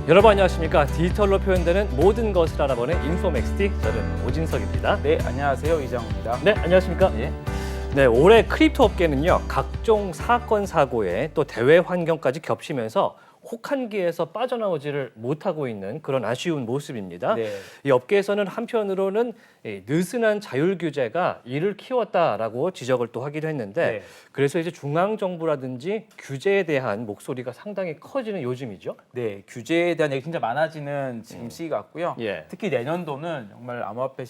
여러분 안녕하십니까? 디지털로 표현되는 모든 것을 알아보는 인포맥스티, 저는 오진석입니다. 네, 안녕하세요. 이장우입니다. 네, 안녕하십니까? 예. 네, 올해 크립토 업계는요, 각종 사건, 사고에 또 대외 환경까지 겹치면서 혹한기에서 빠져나오지를 못하고 있는 그런 아쉬운 모습입니다. 네. 이 업계에서는 한편으로는 이 느슨한 자율 규제가 이를 키웠다라고 지적을 또 하기도 했는데, 네. 그래서 이제 중앙 정부라든지 규제에 대한 목소리가 상당히 커지는 요즘이죠. 네, 규제에 대한 얘기 진짜 많아지는 지금 시기 같고요. 예. 특히 내년도는 정말 암호화폐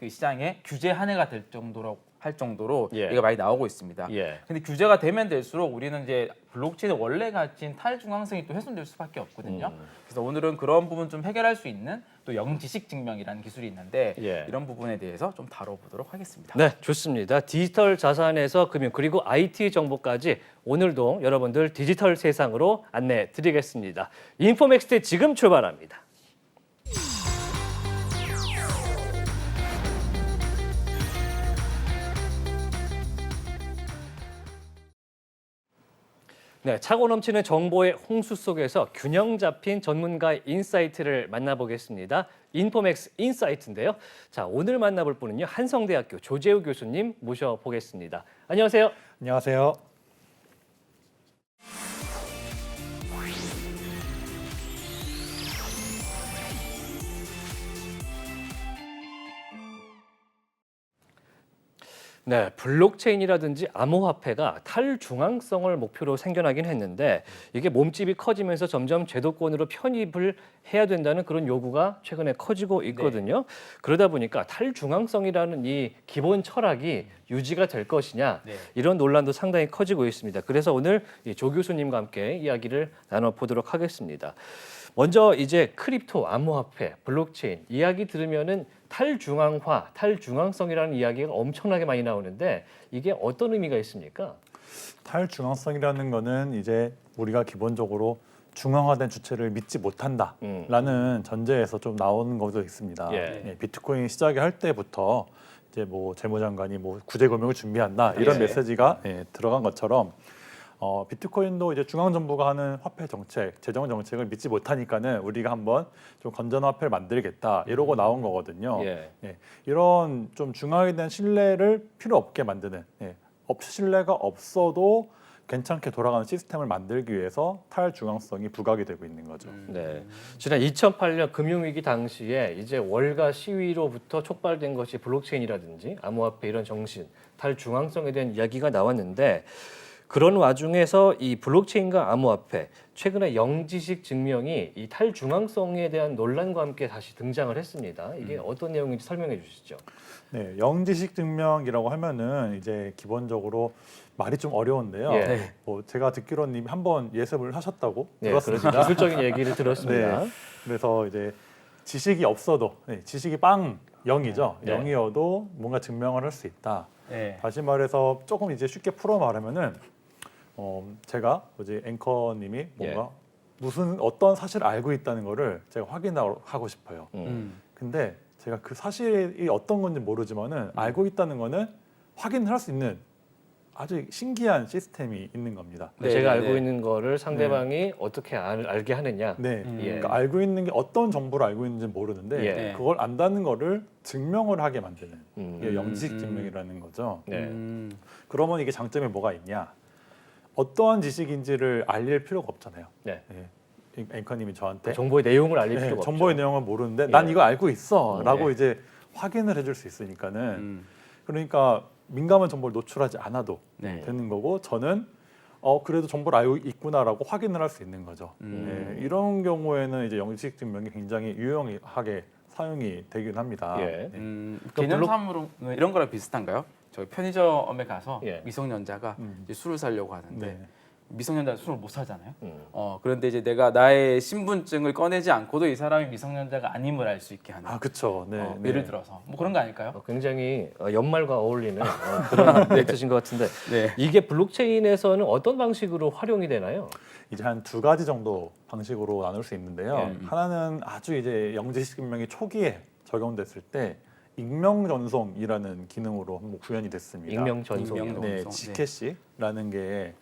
시장에 규제 한 해가 될 정도로 할 정도로 예. 얘가 많이 나오고 있습니다. 예. 근데 규제가 되면 될수록 우리는 이제 블록체인의 원래 가진 탈중앙성이 또 훼손될 수밖에 없거든요. 그래서 오늘은 그런 부분 좀 해결할 수 있는 또 영지식 증명이라는 기술이 있는데 예. 이런 부분에 대해서 좀 다뤄보도록 하겠습니다. 네, 좋습니다. 디지털 자산에서 금융 그리고 IT 정보까지 오늘도 여러분들 디지털 세상으로 안내 드리겠습니다. 인포맥스티 지금 출발합니다. 네, 차고 넘치는 정보의 홍수 속에서 균형 잡힌 전문가의 인사이트를 만나보겠습니다. 인포맥스 인사이트인데요. 자, 오늘 만나볼 분은요, 한성대학교 조재우 교수님 모셔보겠습니다. 안녕하세요. 안녕하세요. 네, 블록체인이라든지 암호화폐가 탈중앙성을 목표로 생겨나긴 했는데 이게 몸집이 커지면서 점점 제도권으로 편입을 해야 된다는 그런 요구가 최근에 커지고 있거든요. 그러다 보니까 탈중앙성이라는 이 기본 철학이 유지가 될 것이냐 네. 이런 논란도 상당히 커지고 있습니다. 그래서 오늘 이 조 교수님과 함께 이야기를 나눠보도록 하겠습니다. 먼저 이제 크립토, 암호화폐, 블록체인 이야기 들으면은 탈중앙화, 탈중앙성이라는 이야기가 엄청나게 많이 나오는데 이게 어떤 의미가 있습니까? 탈중앙성이라는 거는 이제 우리가 기본적으로 중앙화된 주체를 믿지 못한다라는 전제에서 좀 나오는 것도 있습니다. 예. 비트코인 시작을 할 때부터 이제 뭐 재무장관이 뭐 구제금융을 준비한다 이런 예. 메시지가 들어간 것처럼 비트코인도 이제 중앙 정부가 하는 화폐 정책, 재정 정책을 믿지 못하니까는 우리가 한번 좀 건전한 화폐를 만들겠다 이러고 나온 거거든요. 예. 이런 좀 중앙에 대한 신뢰를 필요 없게 만드는 신뢰가 없어도 괜찮게 돌아가는 시스템을 만들기 위해서 탈중앙성이 부각이 되고 있는 거죠. 네. 지난 2008년 금융위기 당시에 이제 월가 시위로부터 촉발된 것이 블록체인이라든지 암호화폐 이런 정신, 탈중앙성에 대한 이야기가 나왔는데 그런 와중에서 이 블록체인과 암호화폐 최근에 영지식 증명이 이 탈중앙성에 대한 논란과 함께 다시 등장을 했습니다. 이게 어떤 내용인지 설명해 주시죠. 네, 영지식 증명이라고 하면은 이제 기본적으로 말이 좀 어려운데요. 예. 뭐 제가 듣기로는 이미 한번 예습을 하셨다고 네, 들었습니다. 그래서 기술적인 얘기를 들었습니다. 그래서 이제 지식이 없어도 지식이 빵 0이죠. 네. 0이어도 뭔가 증명을 할 수 있다. 네. 다시 말해서 조금 이제 쉽게 풀어 말하면은 제가 어제 앵커님이 뭔가 무슨 어떤 사실을 알고 있다는 거를 제가 확인하고 싶어요. 근데 제가 그 사실이 어떤 건지 모르지만은 알고 있다는 거는 확인을 할 수 있는 아주 신기한 시스템이 있는 겁니다. 네, 제가 네, 알고 네. 있는 거를 상대방이 어떻게 알게 하느냐. 네, 예. 그러니까 알고 있는 게 어떤 정보를 알고 있는지 모르는데 예. 그걸 안다는 거를 증명을 하게 만드는 이게 음. 영지식 증명이라는 거죠. 네. 그러면 이게 장점이 뭐가 있냐? 어떠한 지식인지를 알릴 필요가 없잖아요. 네. 앵커님이 저한테 정보의 내용을 알릴 필요가 없죠. 정보의 내용을 모르는데 난 예. 이거 알고 있어라고 예. 이제 확인을 해줄 수 있으니까는 그러니까 민감한 정보를 노출하지 않아도 네. 되는 거고 저는 그래도 정보를 알고 있구나라고 확인을 할 수 있는 거죠. 이런 경우에는 이제 영지식 증명이 굉장히 유용하게 사용이 되긴 합니다. 예. 개념상으로 이런 거랑 비슷한가요? 저희 편의점에 가서 예. 미성년자가 이제 술을 사려고 하는데 네. 미성년자 술을 못 사잖아요. 그런데 이제 내가 나의 신분증을 꺼내지 않고도 이 사람이 미성년자가 아님을 알 수 있게 하는. 아, 그렇죠. 네, 네. 예를 들어서 뭐 그런 거 아닐까요? 굉장히 연말과 어울리는 그런 멘트신 것 같은데 네. 이게 블록체인에서는 어떤 방식으로 활용이 되나요? 이제 한 두 가지 정도 방식으로 나눌 수 있는데요. 하나는 아주 이제 영지식 증명이 초기에 적용됐을 때 익명 전송이라는 기능으로 한번 구현이 됐습니다. 익명 전송이요. 익명 네, 전송. 지캐시라는 게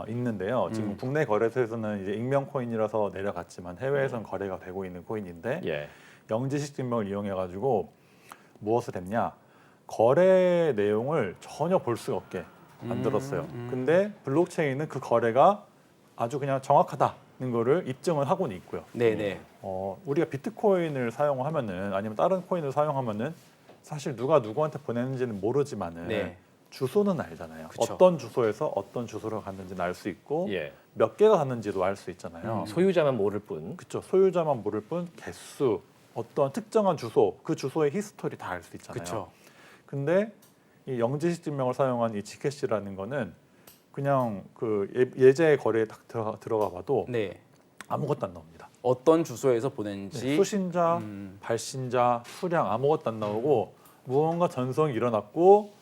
있는데요. 지금 국내 거래소에서는 이제 익명 코인이라서 내려갔지만 해외에서는 거래가 되고 있는 코인인데 예. 영지식 증명을 이용해 가지고 무엇을 했냐? 거래 내용을 전혀 볼 수가 없게 만들었어요. 근데 블록체인은 그 거래가 아주 그냥 정확하다는 거를 입증을 하고는 있고요. 네네. 우리가 비트코인을 사용하면은 아니면 다른 코인을 사용하면은 사실 누가 누구한테 보냈는지는 모르지만은 네. 주소는 알잖아요. 그쵸. 어떤 주소에서 어떤 주소로 갔는지는 알 수 있고 예. 몇 개가 갔는지도 알 수 있잖아요. 소유자만 모를 뿐. 그렇죠. 소유자만 모를 뿐 개수, 어떤 특정한 주소, 그 주소의 히스토리 다 알 수 있잖아요. 그렇죠. 근데 이 영지식 증명을 사용한 이 지캐시라는 거는 그냥 그 예제 거래에 딱 들어가 봐도 네. 아무것도 안 나옵니다. 어떤 주소에서 네, 보냈는지 수신자, 발신자, 수량 아무것도 안 나오고 무언가 전송이 일어났고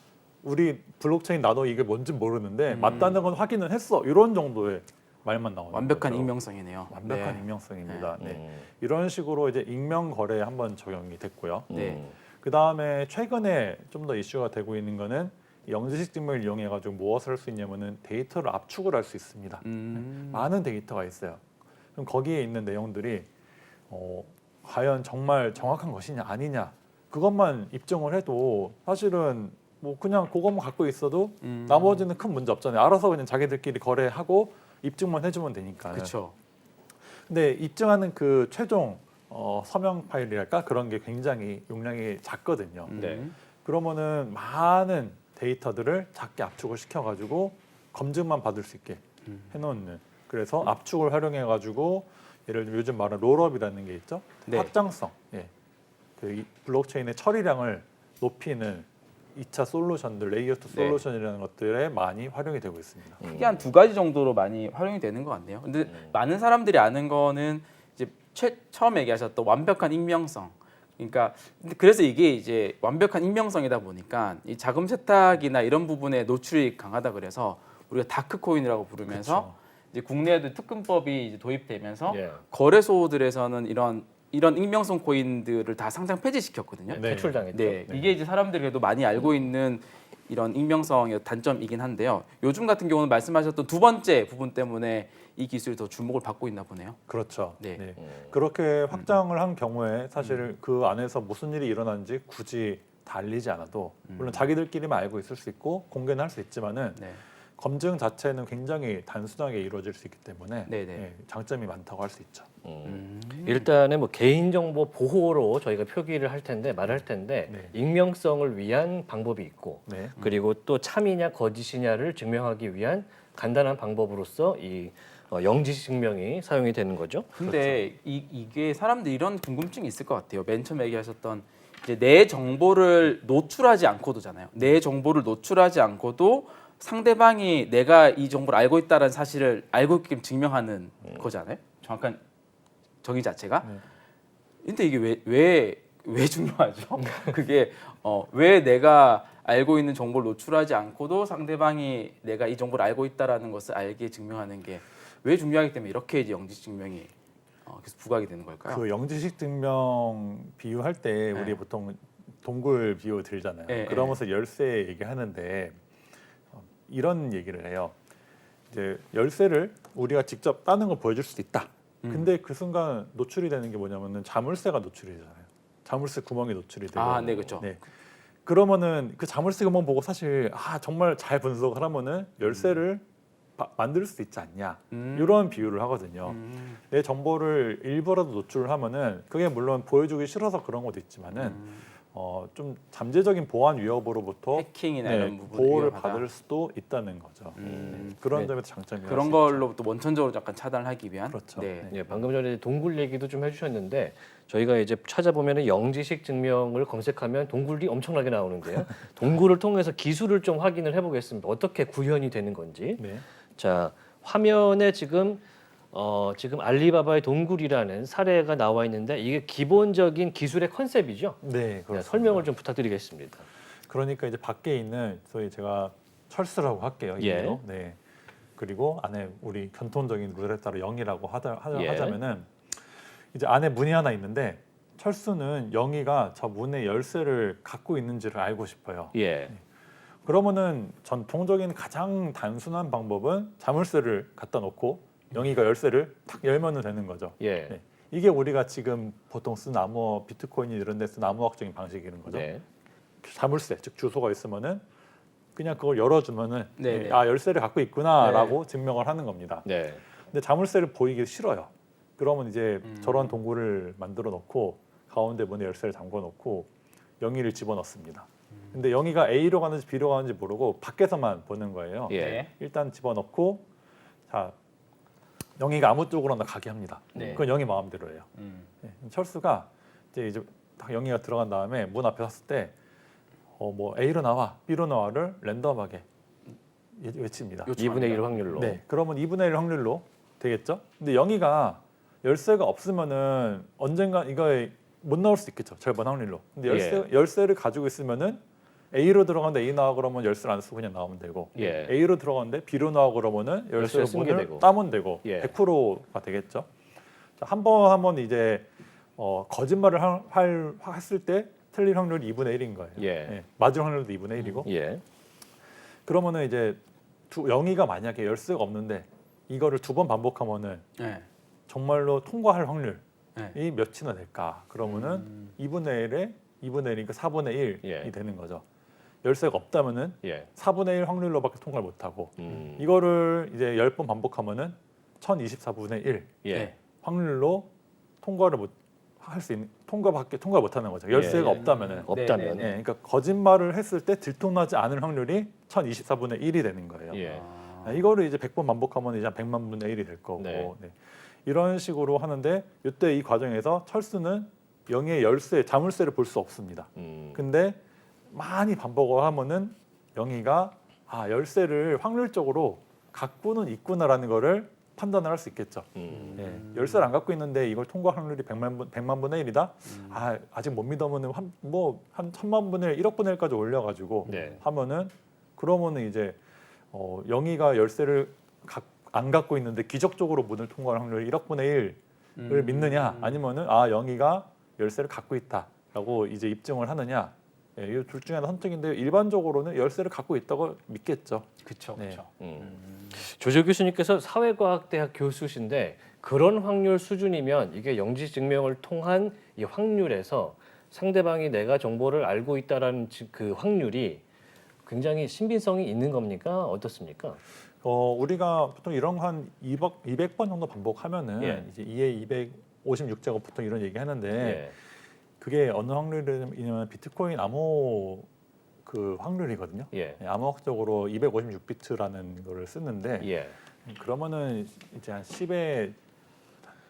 우리 블록체인 나도 이게 뭔지 모르는데 맞다는 건 확인은 했어. 이런 정도의 말만 나오는 완벽한 거죠. 익명성이네요. 완벽한 네. 익명성입니다. 네. 음. 이런 식으로 이제 익명 거래에 한번 적용이 됐고요. 네. 그 다음에 최근에 좀 더 이슈가 되고 있는 거는 이 영지식 증명을 이용해 가지고 무엇을 할 수 있냐면은 데이터를 압축을 할 수 있습니다. 많은 데이터가 있어요. 그럼 거기에 있는 내용들이 과연 정말 정확한 것이냐 아니냐 그것만 입증을 해도 사실은 뭐 그냥 그것만 갖고 있어도 나머지는 큰 문제 없잖아요. 알아서 그냥 자기들끼리 거래하고 입증만 해주면 되니까. 그렇죠. 근데 입증하는 그 최종 서명 파일이랄까 그런 게 굉장히 용량이 작거든요. 네. 그러면은 많은 데이터들을 작게 압축을 시켜가지고 검증만 받을 수 있게 해놓는. 그래서 압축을 활용해가지고 예를 들면 요즘 말하는 롤업이라는 게 있죠. 네. 확장성. 예. 이 블록체인의 처리량을 높이는 2차 솔루션들, 레이어 2 네. 솔루션이라는 것들에 많이 활용이 되고 있습니다. 크게 한 두 가지 정도로 많이 활용이 되는 것 같네요. 근데 많은 사람들이 아는 거는 이제 처음 얘기하셨던 완벽한 익명성. 그러니까 근데 그래서 이게 이제 완벽한 익명성이다 보니까 이 자금 세탁이나 이런 부분에 노출이 강하다 그래서 우리가 다크 코인이라고 부르면서 그쵸. 이제 국내에도 특근법이 이제 도입되면서 예. 거래소들에서는 이런 익명성 코인들을 다 상장 폐지시켰거든요. 네. 퇴출당했죠. 네, 이게 이제 사람들이 그래도 많이 알고 있는 이런 익명성의 단점이긴 한데요. 요즘 같은 경우는 말씀하셨던 두 번째 부분 때문에 이 기술이 더 주목을 받고 있나 보네요. 그렇죠. 네. 네. 그렇게 확장을 한 경우에 사실 그 안에서 무슨 일이 일어나는지 굳이 다 알리지 않아도 물론 자기들끼리만 알고 있을 수 있고 공개는 할 수 있지만은 네. 검증 자체는 굉장히 단순하게 이루어질 수 있기 때문에 네네. 예, 장점이 많다고 할 수 있죠. 일단은 뭐 개인정보 보호로 저희가 표기를 할 텐데 말할 텐데 네. 익명성을 위한 방법이 있고 네. 그리고 또 참이냐 거짓이냐를 증명하기 위한 간단한 방법으로서 이 영지식 증명이 사용이 되는 거죠. 근데 이게 사람들이 이런 궁금증이 있을 것 같아요. 맨 처음에 얘기하셨던 이제 내 정보를 노출하지 않고도잖아요. 내 정보를 노출하지 않고도 상대방이 내가 이 정보를 알고 있다는 사실을 알고 있게 증명하는 거잖아요. 정확한 정의 자체가. 네. 근데 이게 왜 중요하죠? 그게 왜 내가 알고 있는 정보를 노출하지 않고도 상대방이 내가 이 정보를 알고 있다라는 것을 알게 증명하는 게 왜 중요하기 때문에 이렇게 이제 영지 증명이 계속 부각이 되는 걸까요? 그 영지식 증명 비유할 때 우리 네. 보통 동굴 비유 들잖아요. 네, 그러면서 열쇠 얘기하는데 이런 얘기를 해요. 이제 열쇠를 우리가 직접 따는 걸 보여줄 수도 있다. 근데 그 순간 노출이 되는 게 뭐냐면은 자물쇠가 노출이 되잖아요. 자물쇠 구멍이 노출이 되고. 네, 그렇죠. 네. 그러면은 그 자물쇠 구멍 보고 사실 정말 잘 분석을 하면은 열쇠를 만들 수 있지 않냐 이런 비유를 하거든요. 내 정보를 일부라도 노출을 하면은 그게 물론 보여주기 싫어서 그런 것도 있지만은 좀 잠재적인 보안 위협으로부터 해킹이나 이런 부분이 보호를 위험하다. 받을 수도 있다는 거죠. 그런 네. 점에서 장점이 그런 걸로부터 원천적으로 약간 차단하기 위한. 그렇죠. 네. 예, 방금 전에 동굴 얘기도 좀 해주셨는데 저희가 이제 찾아보면은 영지식 증명을 검색하면 동굴이 엄청나게 나오는데요. 동굴을 통해서 기술을 좀 확인을 해보겠습니다. 어떻게 구현이 되는 건지. 네. 자, 화면에 지금 알리바바의 동굴이라는 사례가 나와 있는데 이게 기본적인 기술의 컨셉이죠. 네, 그렇습니다. 설명을 좀 부탁드리겠습니다. 그러니까 이제 밖에 있는 소위 제가 철수라고 할게요. 예. 이대로. 네. 그리고 안에 우리 견통적인 룰에 따라 0이라고 예. 하자면은 이제 안에 문이 하나 있는데 철수는 영희가 저 문의 열쇠를 갖고 있는지를 알고 싶어요. 예. 그러면은 전통적인 가장 단순한 방법은 자물쇠를 갖다 놓고 영희가 열쇠를 탁 열면은 되는 거죠. 예. 네. 이게 우리가 지금 보통 쓰는 암호 비트코인 이런 데 쓰는 암호학적인 방식이는 거죠. 네. 자물쇠 즉 주소가 있으면은 그냥 그걸 열어주면은 네, 네. 아 열쇠를 갖고 있구나라고 증명을 하는 겁니다. 네. 근데 자물쇠를 보이기 싫어요. 그러면 이제 저런 동굴을 만들어 놓고 가운데 문에 열쇠를 잠궈 놓고 영희를 집어넣습니다. 근데 영희가 A로 가는지 B로 가는지 모르고 밖에서만 보는 거예요. 예. 네. 일단 집어넣고 자 영희가 아무 쪽으로나 가게 합니다. 네. 그건 영희 마음대로예요. 네. 철수가 이제 딱 영희가 들어간 다음에 문 앞에 섰을 때 뭐 A로 나와, B로 나와를 랜덤하게 외칩니다. 2분의 1 확률로. 네, 그러면 2분의 1 확률로 되겠죠. 근데 영희가 열쇠가 없으면은 언젠가 이거에 못 나올 수 있겠죠. 절반 확률로. 근데 열쇠를 가지고 있으면은 A로 들어갔는데 A 나와 그러면 열쇠를 안 쓰고 그냥 나오면 되고 예. A로 들어갔는데 B로 나와 그러면은 열쇠를 열쇠를 쓰는 게 문을 되고. 따면 되고 예. 100%가 되겠죠. 한번 이제 거짓말을 했을 때 틀릴 확률이 2분의 1인 거예요. 예. 맞을 확률도 2분의 1이고. 예. 그러면은 이제 영희가 만약에 열쇠가 없는데 이거를 2번 반복하면은 네. 정말로 통과할 확률이 네. 몇이나 될까? 그러면은 2분의 1에 2분의 1이니까 4분의 1이 예. 되는 거죠. 열쇠가 없다면은 예. 4분의 1 확률로밖에 통과를 못 하고 음. 이거를 이제 10번 반복하면은 1024분의 1 예. 확률로 통과를 못 할 수 있는 통과 못 하는 거죠. 열쇠가 예. 없다면은. 없다면. 네, 예, 그러니까 거짓말을 했을 때 들통나지 않을 확률이 1024분의 1이 되는 거예요. 예. 이거를 이제 100번 반복하면 이제 100만 분의 1이 될 거고 네. 네. 이런 식으로 하는데 이때 이 과정에서 철수는 영의 열쇠, 자물쇠를 볼 수 없습니다. 근데 많이 반복을 하면은 영희가 열쇠를 확률적으로 갖고는 있구나라는 거를 판단을 할 수 있겠죠. 예, 열쇠를 안 갖고 있는데 이걸 통과 확률이 100만 분의 1이다. 아직 못 믿으면은 한 1000만 분의 1, 1억 분의 1까지 올려가지고 네. 하면은 그러면은 이제 영희가 열쇠를 안 갖고 있는데 기적적으로 문을 통과할 확률이 1억 분의 1을 믿느냐 아니면은 영희가 열쇠를 갖고 있다라고 이제 입증을 하느냐 이 둘 중에 하나 선택인데 일반적으로는 열쇠를 갖고 있다고 믿겠죠. 그렇죠. 네. 그렇죠. 조재 교수님께서 사회과학대학 교수신데 그런 확률 수준이면 이게 영지 증명을 통한 이 확률에서 상대방이 내가 정보를 알고 있다라는 그 확률이 굉장히 신빙성이 있는 겁니까? 어떻습니까? 우리가 보통 이런 거 한 200번 정도 반복하면은 예. 이제 2의 256제곱 보통 이런 얘기 하는데 예. 그게 어느 확률이냐면 비트코인 암호 그 확률이거든요. 예. 암호학적으로 256비트라는 거를 쓰는데 예. 그러면은 이제 한 10의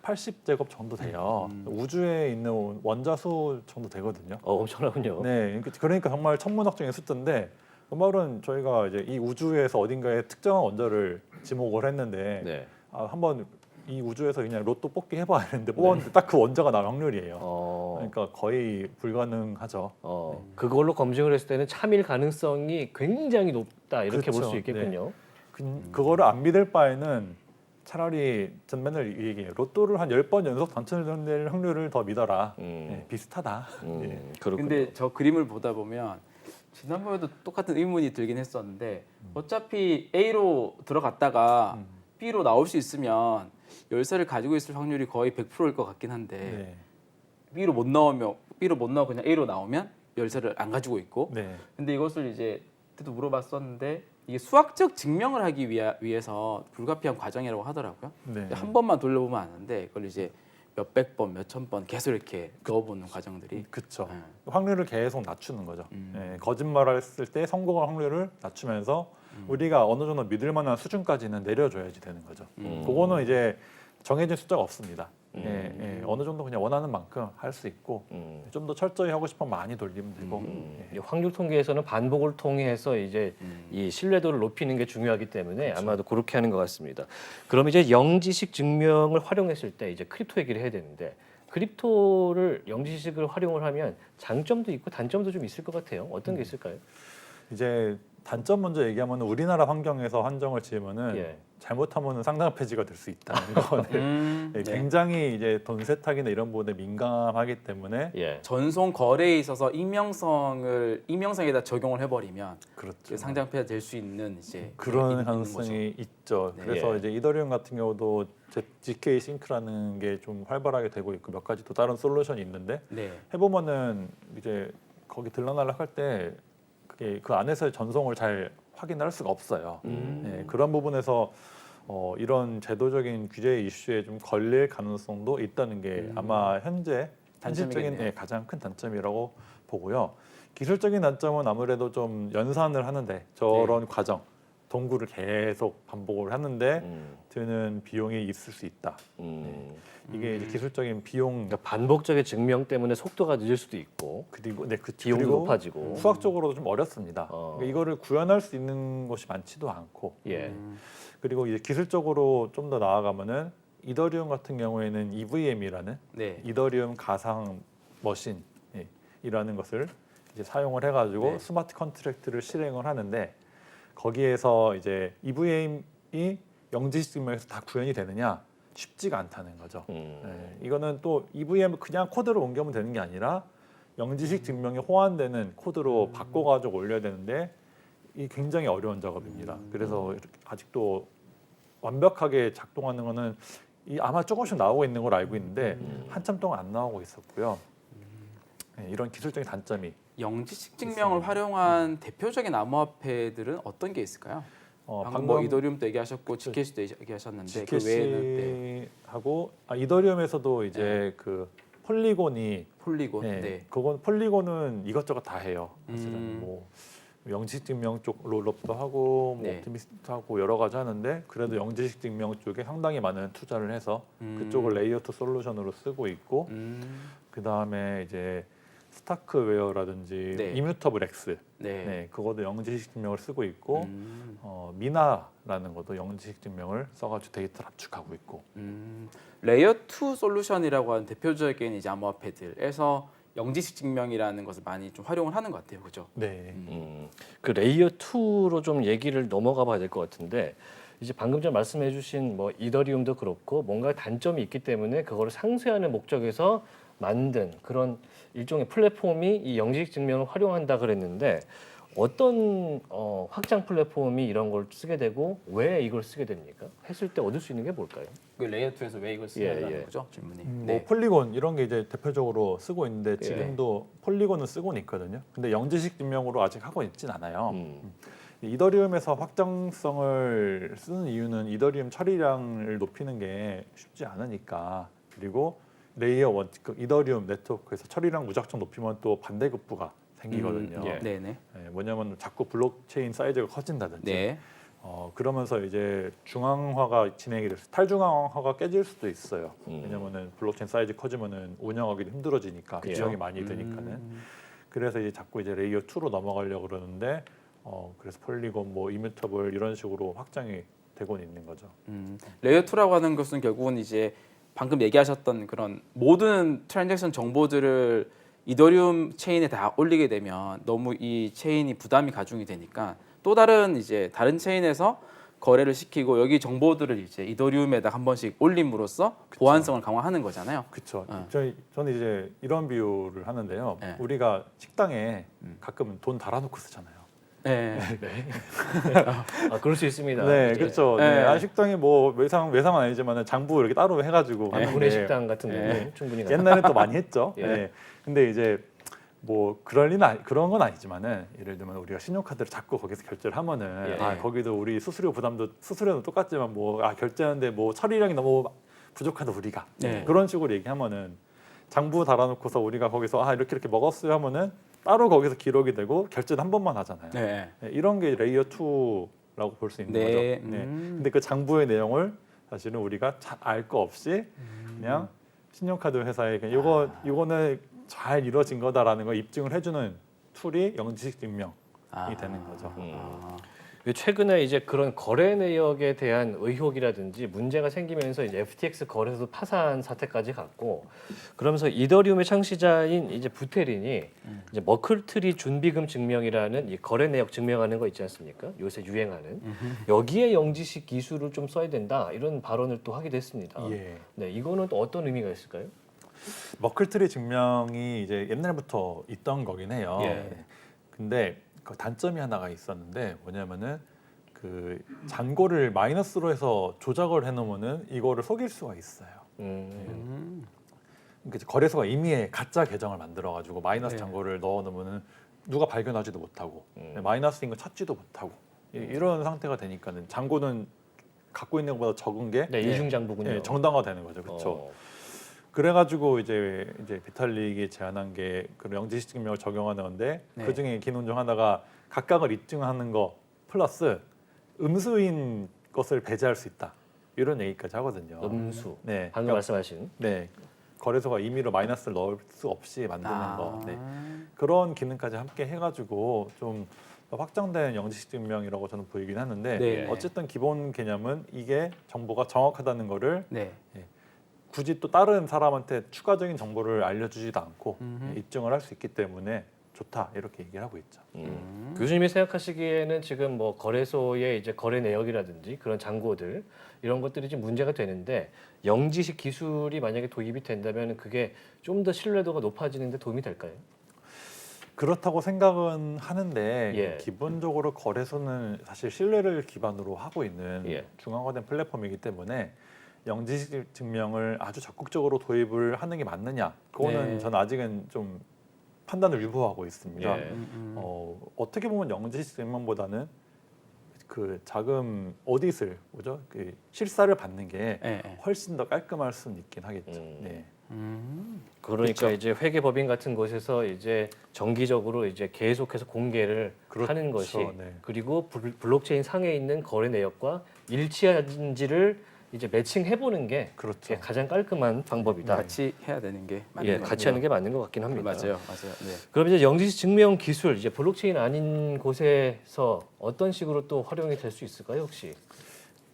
80제곱 정도 돼요. 우주에 있는 원자수 정도 되거든요. 엄청나군요. 네, 그러니까 정말 천문학적인 숫자인데 그 말은 저희가 이제 이 우주에서 어딘가에 특정한 원자를 지목을 했는데 네. 한번 이 우주에서 그냥 로또 뽑기 해봐 했는데 뽑았는데 딱 그 원자가 나올 확률이에요. 네. 그러니까 거의 불가능하죠. 그걸로 검증을 했을 때는 참일 가능성이 굉장히 높다 이렇게 볼 그렇죠. 수 있겠군요. 그거를 안 믿을 바에는 차라리 전 맨날 얘기해요. 로또를 한 10번 연속 당첨될 확률을 더 믿어라. 네, 비슷하다. 그렇군요. 근데 저 그림을 보다 보면 지난번에도 똑같은 의문이 들긴 했었는데 어차피 A로 들어갔다가 B로 나올 수 있으면 열쇠를 가지고 있을 확률이 거의 100%일 것 같긴 한데 네. B로 못 나오고 그냥 A로 나오면 열쇠를 안 가지고 있고 네. 근데 이것을 이제 그때도 물어봤었는데 이게 수학적 증명을 하기 위해서 불가피한 과정이라고 하더라고요. 네. 한 번만 돌려보면 아는데 그걸 이제 몇백 번, 몇천 번 계속 이렇게 넣어보는 과정들이 그렇죠. 네. 확률을 계속 낮추는 거죠. 거짓말을 했을 때 성공할 확률을 낮추면서 우리가 어느 정도 믿을 만한 수준까지는 내려줘야지 되는 거죠. 그거는 이제 정해진 숫자가 없습니다. 어느 정도 그냥 원하는 만큼 할 수 있고 좀 더 철저히 하고 싶으면 많이 돌리면 되고. 이 확률 통계에서는 반복을 통해서 이제 이 신뢰도를 높이는 게 중요하기 때문에 그렇죠. 아마도 그렇게 하는 것 같습니다. 그럼 이제 영지식 증명을 활용했을 때 이제 크립토 얘기를 해야 되는데 크립토를 영지식을 활용을 하면 장점도 있고 단점도 좀 있을 것 같아요. 어떤 게 있을까요? 이제 단점 먼저 얘기하면 우리나라 환경에서 한정을 지으면은 예. 잘못하면 상당 폐지가 될 수 있다는 거는 네. 굉장히 이제 돈 세탁이나 이런 부분에 민감하기 때문에 예. 전송 거래에 있어서 익명성에다 적용을 해버리면 그렇죠. 상장폐가 될 수 있는 이제 그런 있는 가능성이 있죠. 네. 그래서 예. 이제 이더리움 같은 경우도 GK 싱크라는 게 좀 활발하게 되고 있고 몇 가지 또 다른 솔루션이 있는데 네. 해보면은 이제 거기 들락날락 할 때 그게 그 안에서의 전송을 잘 확인할 수가 없어요. 네, 그런 부분에서 이런 제도적인 규제 이슈에 좀 걸릴 가능성도 있다는 게 아마 현재 현실적인 단점이겠네요. 가장 큰 단점이라고 보고요. 기술적인 단점은 아무래도 좀 연산을 하는데 저런 과정 동구를 계속 반복을 하는데 드는 비용이 있을 수 있다. 이게 이제 기술적인 비용 그러니까 반복적인 증명 때문에 속도가 늦을 수도 있고 그리고 비용도 그리고 높아지고. 수학적으로도 좀 어렵습니다. 그러니까 이거를 구현할 수 있는 것이 많지도 않고 예. 그리고 이제 기술적으로 좀 더 나아가면은 이더리움 같은 경우에는 EVM이라는 네. 이더리움 가상 머신이라는 것을 이제 사용을 해가지고 네. 스마트 컨트랙트를 실행을 하는데 거기에서 이제 EVM이 영지식 증명에서 다 구현이 되느냐 쉽지가 않다는 거죠. 네, 이거는 또 EVM 그냥 코드를 옮기면 되는 게 아니라 영지식 증명이 호환되는 코드로 바꿔가지고 올려야 되는데 이 굉장히 어려운 작업입니다. 그래서 아직도 완벽하게 작동하는 거는 아마 조금씩 나오고 있는 걸 알고 있는데 한참 동안 안 나오고 있었고요. 네, 이런 기술적인 단점이 영지식 증명을 활용한 대표적인 암호화폐들은 어떤 게 있을까요? 방금 뭐 이더리움도 얘기하셨고 GKC도 얘기하셨는데 그 외에는 네. 하고 이더리움에서도 이제 그 폴리곤이 폴리곤. 네, 네. 그건 폴리곤은 이것저것 다 해요. 사실은 뭐 영지식 증명 쪽 롤업도 하고 뭐 네. 옵티미스트 하고 여러 가지 하는데 그래도 영지식 증명 쪽에 상당히 많은 투자를 해서 그쪽을 레이어 2 솔루션으로 쓰고 있고 그 다음에 이제 스타크웨어라든지 네. 이뮤터블 X 네. 네, 그것도 영지식 증명을 쓰고 있고 미나라는 것도 영지식 증명을 써가지고 데이터를 압축하고 있고 레이어 2 솔루션이라고 하는 대표적인 이제 암호화폐들에서 영지식 증명이라는 것을 많이 좀 활용을 하는 것 같아요, 그죠? 네. 그 레이어 2로 좀 얘기를 넘어가 봐야 될 것 같은데 이제 방금 전 말씀해주신 뭐 이더리움도 그렇고 뭔가 단점이 있기 때문에 그거를 상쇄하는 목적에서 만든 그런 일종의 플랫폼이 이 영지식 증명을 활용한다 그랬는데 어떤 확장 플랫폼이 이런 걸 쓰게 되고 왜 이걸 쓰게 됩니까? 했을 때 얻을 수 있는 게 뭘까요? 그 레이어 2에서 왜 이걸 예, 쓰냐는 예. 거죠, 질문이. 뭐 폴리곤 이런 게 이제 대표적으로 쓰고 있는데 예. 지금도 폴리곤은 쓰고는 있거든요. 근데 영지식 증명으로 아직 하고 있진 않아요. 이더리움에서 확장성을 쓰는 이유는 이더리움 처리량을 높이는 게 쉽지 않으니까 그리고 레이어 1, 그 이더리움 네트워크에서 처리량 무작정 높이면 또 반대급부가 생기거든요. 예. 네네. 네, 뭐냐면 자꾸 블록체인 사이즈가 커진다든지 네. 그러면서 이제 중앙화가 진행이 돼서 탈중앙화가 깨질 수도 있어요. 왜냐면은 블록체인 사이즈 커지면은 운영하기도 힘들어지니까 그렇죠. 비용이 많이 드니까는. 그래서 이제 자꾸 이제 레이어 2로 넘어가려고 그러는데 그래서 폴리곤 뭐 이뮤터블 이런 식으로 확장이 되고 있는 거죠. 레이어 2라고 하는 것은 결국은 이제 방금 얘기하셨던 그런 모든 트랜잭션 정보들을 이더리움 체인에 다 올리게 되면 너무 이 체인이 부담이 가중이 되니까 또 다른 이제 다른 체인에서 거래를 시키고 여기 정보들을 이제 이더리움에다 한 번씩 올림으로써 보안성을 강화하는 거잖아요. 그렇죠. 저는 이제 이런 비유를 하는데요. 네. 우리가 식당에 가끔 돈 달아놓고 쓰잖아요. 네. 아 그럴 수 있습니다. 네, 이제 그렇죠. 네. 네. 식당이 뭐 외상은 아니지만 장부 이렇게 따로 해가지고 한 하는데 군의 식당 같은 데는 네. 충분히 옛날에 또 많이 했죠. 예. 네. 근데 이제 뭐 그런 건 아니지만은 예를 들면 우리가 신용카드를 자꾸 거기서 결제를 하면은 예. 거기도 우리 수수료는 똑같지만 뭐 결제하는데 뭐 처리량이 너무 부족하다 우리가 네. 그런 식으로 얘기하면은 장부 달아놓고서 우리가 거기서 이렇게 먹었어요 하면은 따로 거기서 기록이 되고 결제는 한 번만 하잖아요. 네. 네, 이런 게 레이어 2라고 볼 수 있는 네. 거죠. 네. 근데 그 장부의 내용을 사실은 우리가 알 거 없이 그냥 신용카드 회사에 그냥 이거는 잘 이루어진 거다라는 걸 입증을 해주는 툴이 영지식 증명이 되는 거죠. 최근에 이제 그런 거래 내역에 대한 의혹이라든지 문제가 생기면서 이제 FTX 거래소 파산 사태까지 갔고, 그러면서 이더리움의 창시자인 이제 부테린이 이제 머클트리 준비금 증명이라는 이 거래 내역 증명하는 거 있지 않습니까? 요새 유행하는 여기에 영지식 기술을 좀 써야 된다 이런 발언을 또 하기도 했습니다. 예. 네, 이거는 또 어떤 의미가 있을까요? 머클트리 증명이 이제 옛날부터 있던 거긴 해요. 예. 근데 그 단점이 하나가 있었는데 뭐냐면은 그 잔고를 마이너스로 해서 조작을 해놓으면은 이거를 속일 수가 있어요. 그러니까 이제 거래소가 임의의 가짜 계정을 만들어가지고 마이너스 네. 잔고를 넣어놓으면은 누가 발견하지도 못하고 마이너스인 거 찾지도 못하고 이런 상태가 되니까는 잔고는 갖고 있는 것보다 적은 게 네, 이중장부군요. 예, 정당화되는 거죠, 그렇죠. 어. 그래가지고 이제 비탈릭이 제안한 게 그 영지식 증명을 적용하는 건데 네. 그 중에 기능 중 하나가 각각을 입증하는 거 플러스 음수인 것을 배제할 수 있다 이런 얘기까지 하거든요. 음수. 네, 방금 그러니까 말씀하신. 네 거래소가 임의로 마이너스를 넣을 수 없이 만드는 아. 거 네. 그런 기능까지 함께 해가지고 좀 확장된 영지식 증명이라고 저는 보이긴 하는데 네. 어쨌든 기본 개념은 이게 정보가 정확하다는 거를 네. 굳이 또 다른 사람한테 추가적인 정보를 알려주지도 않고 음흠. 입증을 할 수 있기 때문에 좋다 이렇게 얘기를 하고 있죠. 교수님이 생각하시기에는 지금 뭐 거래소의 이제 거래 내역이라든지 그런 잔고들 이런 것들이 좀 문제가 되는데 영지식 기술이 만약에 도입이 된다면 그게 좀 더 신뢰도가 높아지는 데 도움이 될까요? 그렇다고 생각은 하는데 예. 기본적으로 거래소는 사실 신뢰를 기반으로 하고 있는 예. 중앙화된 플랫폼이기 때문에 영지식 증명을 아주 적극적으로 도입을 하는 게 맞느냐 그거는 네. 저는 아직은 좀 판단을 유보하고 있습니다. 예. 어떻게 보면 영지식 증명보다는 그 자금 오디트를 뭐죠? 그 실사를 받는 게 네, 네. 훨씬 더 깔끔할 수는 있긴 하겠죠. 네. 그러니까 그렇죠. 이제 회계법인 같은 곳에서 이제 정기적으로 이제 계속해서 공개를 그렇죠. 하는 것이 네. 그리고 블록체인 상에 있는 거래 내역과 일치한지를 이제 매칭해 보는 게 그렇죠. 가장 깔끔한 방법이다. 같이 해야 되는 게 맞는 예, 것 같이 같아요. 하는 게 맞는 것 같긴 합니다. 맞아요, 맞아요. 네. 그럼 이제 영지식 증명 기술 이제 블록체인 아닌 곳에서 어떤 식으로 또 활용이 될 수 있을까요, 혹시?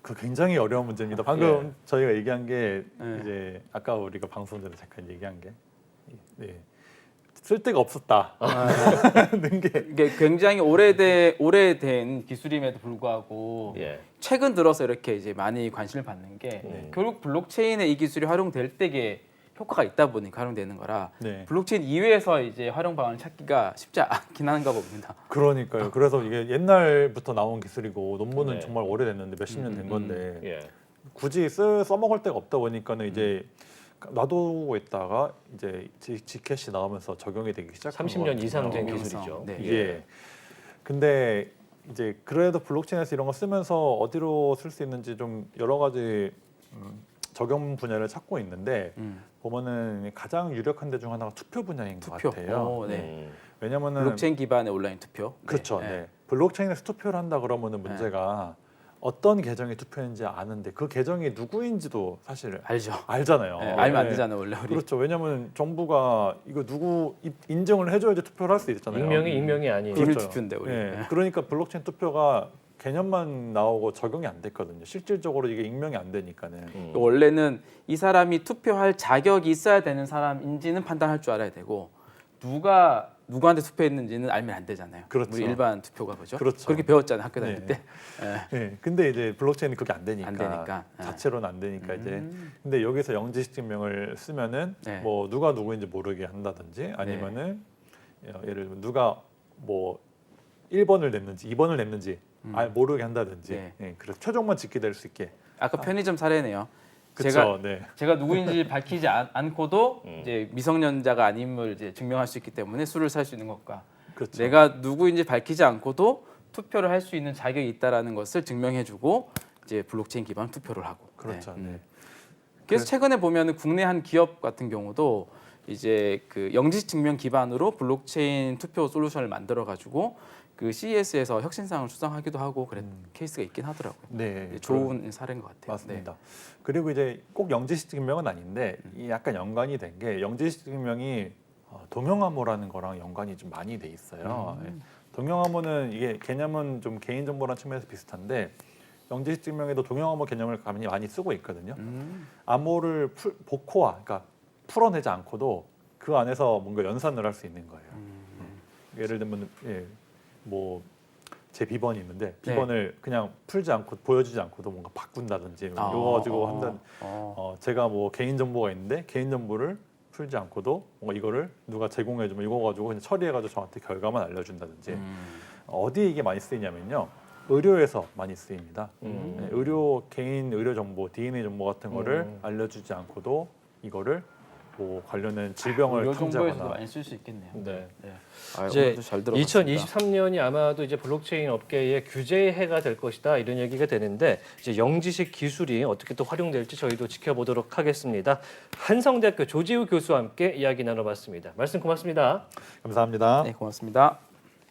그 굉장히 어려운 문제입니다. 방금 예. 저희가 얘기한 게 네. 이제 아까 우리가 방송 전에 잠깐 얘기한 게 네. 쓸데가 없었다는 게 이게 굉장히 오래된 기술임에도 불구하고 예. 최근 들어서 이렇게 이제 많이 관심을 받는 게 결국 블록체인에 이 기술이 활용될 때에 효과가 있다 보니까 활용되는 거라 네. 블록체인 이외에서 이제 활용 방안을 찾기가 쉽지 않긴 한가 봅니다. 그러니까요. 그래서 이게 옛날부터 나온 기술이고 논문은 네. 정말 오래됐는데 몇십 년 된 건데 예. 굳이 써먹을 데가 없다 보니까는 이제 놔두고 있다가 이제 지켓이 나오면서 적용이 되기 시작한 30년 이상 된 어, 기술이죠. 네. 예. 근데 이제 그래도 블록체인에서 이런 거 쓰면서 어디로 쓸 수 있는지 좀 여러 가지 적용 분야를 찾고 있는데 보면은 가장 유력한 데 중 하나가 투표 분야인 것 투표. 같아요. 오, 네. 왜냐면은 블록체인 기반의 온라인 투표. 그렇죠. 네. 네. 블록체인에서 투표를 한다 그러면은 문제가 어떤 계정이 투표했는지 아는데 그 계정이 누구인지도 사실 알죠. 알잖아요. 네, 알면 안 네. 되잖아요, 원래 우리. 그렇죠. 왜냐하면 정부가 이거 누구 인정을 해줘야지 투표를 할 수 있잖아요. 익명이 아니에요. 비밀 투표인데 우리. 네. 네. 그러니까 블록체인 투표가 개념만 나오고 적용이 안 됐거든요. 실질적으로 이게 익명이 안 되니까는. 원래는 이 사람이 투표할 자격이 있어야 되는 사람인지는 판단할 줄 알아야 되고 누가 누구한테 투표했는지는 알면 안 되잖아요. 그렇죠. 우리 일반 투표가 그죠? 그렇죠. 그렇게 배웠잖아요 학교 다닐 네. 때. 네. 네. 근데 이제 블록체인이 그게 안 되니까. 안 되니까. 자체로는 안 되니까 이제. 근데 여기서 영지식 증명을 쓰면은 네. 뭐 누가 누구인지 모르게 한다든지 아니면은 예를 들면 누가 뭐 1번을 냈는지 2번을 냈는지 모르게 한다든지. 네. 예, 그래서 최종만 짓게 될 수 있게. 아까 편의점 사례네요. 그렇죠. 네. 제가 누구인지 밝히지 않고도 이제 미성년자가 아님을 이제 증명할 수 있기 때문에 술을 살 수 있는 것과 그렇죠. 내가 누구인지 밝히지 않고도 투표를 할 수 있는 자격이 있다라는 것을 증명해주고 이제 블록체인 기반 투표를 하고. 그렇죠. 네. 그래서 최근에 보면은 국내 한 기업 같은 경우도 이제 그 영지식 증명 기반으로 블록체인 투표 솔루션을 만들어 가지고 그 CES에서 혁신상을 수상하기도 하고 그런 케이스가 있긴 하더라고요. 네. 좋은 사례인 것 같아요. 맞습니다. 그리고 이제 꼭 영지식 증명은 아닌데 이 약간 연관이 된 게 영지식 증명이 동영암호라는 거랑 연관이 좀 많이 돼 있어요. 예. 동영암호는 이게 개념은 좀 개인정보라는 측면에서 비슷한데 영지식 증명에도 동영암호 개념을 많이 쓰고 있거든요. 암호를 복호화, 그러니까 풀어내지 않고도 그 안에서 뭔가 연산을 할 수 있는 거예요. 예를 들면 뭐 제 비번이 있는데 비번을 그냥 풀지 않고 보여주지 않고도 뭔가 바꾼다든지 이거 가지고 한다든 제가 뭐 개인 정보가 있는데 개인 정보를 풀지 않고도 뭔가 이거를 누가 제공해주면 이거 가지고 그냥 처리해가지고 저한테 결과만 알려준다든지 어디에 이게 많이 쓰이냐면요 의료에서 많이 쓰입니다. 네, 개인 의료 정보, DNA 정보 같은 거를 알려주지 않고도 이거를 뭐 관련된 질병을 의료 정보에서도 탐지하거나 많이 쓸 수 있겠네요. 네. 아, 이제 오늘도 잘 들어봤습니다. 2023년이 아마도 이제 블록체인 업계의 규제의 해가 될 것이다 이런 얘기가 되는데 이제 영지식 기술이 어떻게 또 활용될지 저희도 지켜보도록 하겠습니다. 한성대학교 조지우 교수와 함께 이야기 나눠봤습니다. 말씀 고맙습니다. 감사합니다. 네, 고맙습니다.